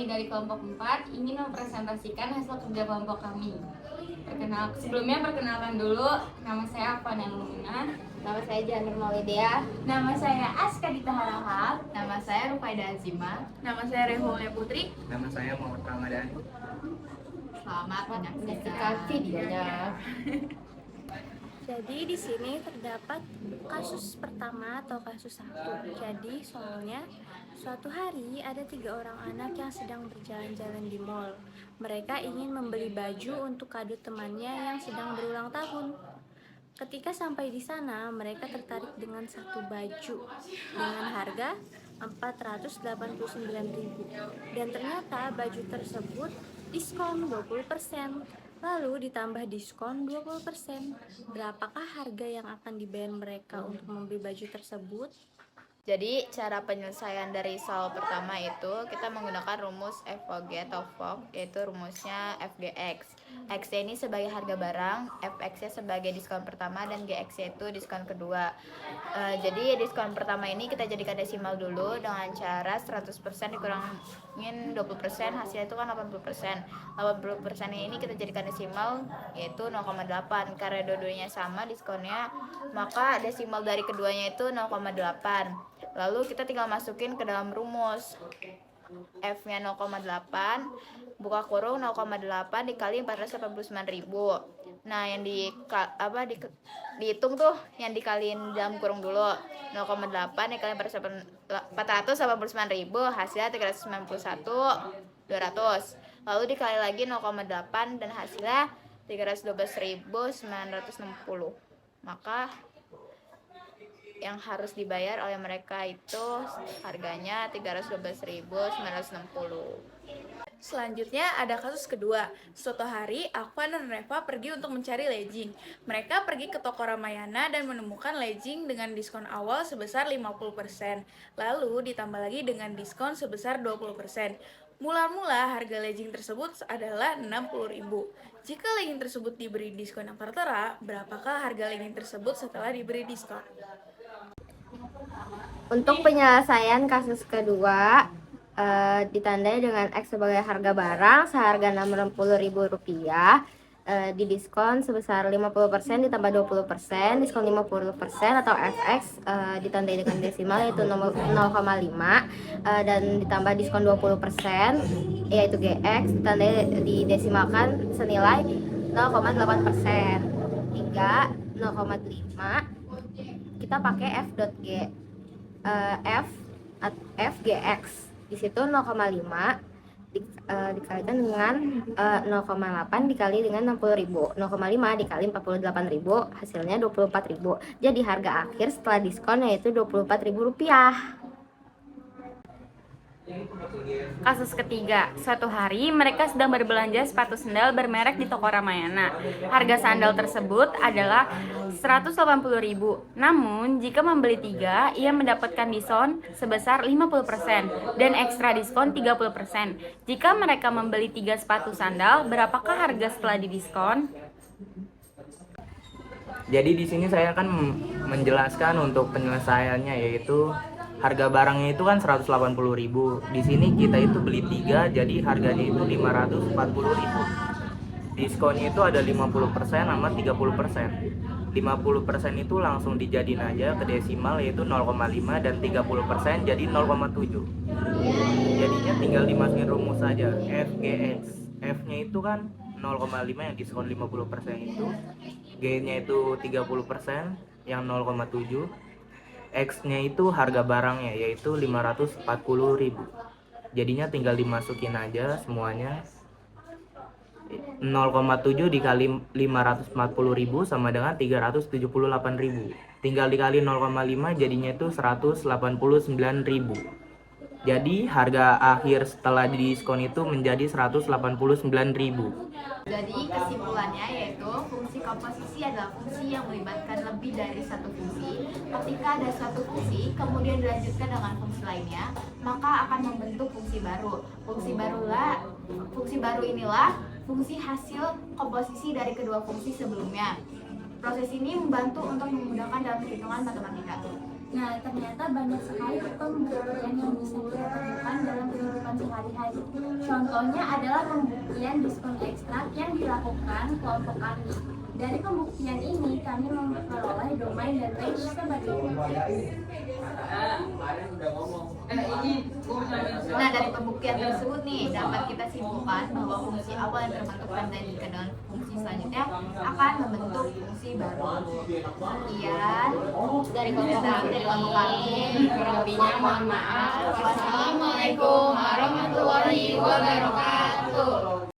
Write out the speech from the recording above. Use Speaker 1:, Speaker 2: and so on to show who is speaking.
Speaker 1: kami dari kelompok 4 ingin mempresentasikan hasil kerja kelompok kami. Perkenalkan dulu, nama saya Afana Lumina.
Speaker 2: Nama saya Janur Maulidea.
Speaker 1: Nama saya Aska Dita Harahap.
Speaker 2: Nama saya Rufaida Azima.
Speaker 3: Nama saya Reholia Putri.
Speaker 4: Nama saya Muhammad Ramadhani.
Speaker 2: Selamat menyaksikan videonya.
Speaker 5: Jadi di sini terdapat kasus pertama atau kasus 1. Jadi soalnya suatu hari ada 3 orang anak yang sedang berjalan-jalan di mall. Mereka ingin membeli baju untuk kado temannya yang sedang berulang tahun. Ketika sampai di sana, mereka tertarik dengan satu baju dengan harga 489.000 dan ternyata baju tersebut diskon 20%. Lalu ditambah diskon 20%. Berapakah harga yang akan dibayar mereka untuk membeli baju tersebut?
Speaker 2: Jadi cara penyelesaian dari soal pertama itu kita menggunakan rumus FOG atau FOG, yaitu rumusnya FGX. X ini sebagai harga barang, FX-nya sebagai diskon pertama, dan GX itu diskon kedua. Jadi diskon pertama ini kita jadikan desimal dulu dengan cara 100% dikurangin 20%, hasilnya itu kan 80%. 80% ini kita jadikan desimal, yaitu 0,8. Karena dua-duanya sama diskonnya, maka desimal dari keduanya itu 0,8. Lalu kita tinggal masukin ke dalam rumus. F-nya 0,8, buka kurung 0,8 dikali 489.000. Nah, yang dihitung tuh yang dikaliin dalam kurung dulu. 0,8 dikali 489.000, hasilnya 391.200. Lalu dikali lagi 0,8 dan hasilnya 312.960. Maka yang harus dibayar oleh mereka itu harganya 312.960.
Speaker 3: Selanjutnya ada kasus kedua. Suatu hari, Afwan dan Reva pergi untuk mencari legging. Mereka pergi ke toko Ramayana dan menemukan legging dengan diskon awal sebesar 50%. Lalu ditambah lagi dengan diskon sebesar 20%. Mula-mula harga legging tersebut adalah 60.000. Jika legging tersebut diberi diskon yang tertera, berapakah harga legging tersebut setelah diberi diskon?
Speaker 2: Untuk penyelesaian kasus kedua, ditandai dengan X sebagai harga barang seharga Rp60.000, didiskon sebesar 50% ditambah 20%, diskon 50% atau FX, ditandai dengan desimal yaitu 0,5, dan ditambah diskon 20% yaitu GX, ditandai didesimalkan senilai 0,8%. hingga 0,5 kita pakai F.G. FGX. Di situ 0,5 dikalikan dengan 0,8 dikali dengan 60.000. 0,5 dikali 48.000, hasilnya 24.000. Jadi harga akhir setelah diskon yaitu Rp24.000.
Speaker 1: Kasus ketiga, suatu hari mereka sedang berbelanja sepatu sandal bermerek di toko Ramayana. Harga sandal tersebut adalah Rp180.000. Namun, jika membeli 3, ia mendapatkan diskon sebesar 50% dan ekstra diskon 30%. Jika mereka membeli 3 sepatu sandal, berapakah harga setelah didiskon?
Speaker 4: Jadi di sini saya akan menjelaskan untuk penyelesaiannya, yaitu harga barangnya itu kan 180.000. Di sini kita itu beli 3, jadi harganya itu 540.000. Diskonnya itu ada 50% sama 30%. 50% itu langsung dijadiin aja ke desimal yaitu 0,5 dan 30% jadi 0,7. Jadinya tinggal dimasukin rumus saja FGX. F-nya itu kan 0,5 yang diskon 50% itu. G-nya itu 30% yang 0,7. X-nya itu harga barangnya yaitu 540.000. Jadinya tinggal dimasukin aja semuanya. 0,7 dikali 540.000 sama dengan 378.000. Tinggal dikali 0,5 jadinya itu 189.000. Jadi harga akhir setelah didiskon itu menjadi 189.000.
Speaker 2: Jadi kesimpulannya yaitu fungsi komposisi adalah fungsi yang melibatkan lebih dari satu fungsi. Ketika ada satu fungsi kemudian dilanjutkan dengan fungsi lainnya, maka akan membentuk fungsi baru. Fungsi baru inilah fungsi hasil komposisi dari kedua fungsi sebelumnya. Proses ini membantu untuk memudahkan dalam perhitungan matematika.
Speaker 5: Nah, ternyata banyak sekali pekerjaan yang bisa kita temukan dalam kehidupan sehari-hari. Contohnya adalah pembuktian diskon ekstrak yang dilakukan kelompok kami. Dari pembuktian ini, kami memperoleh domain dan range sebagai
Speaker 2: Nah, dari pembuktian tersebut nih dapat kita simpulkan bahwa fungsi awal yang terbentuk pada jika dengan fungsi selanjutnya akan membentuk fungsi baru. Sekian dari kelompok kami.
Speaker 1: Kurang lebihnya mohon maaf.
Speaker 2: Wassalamualaikum warahmatullahi wabarakatuh.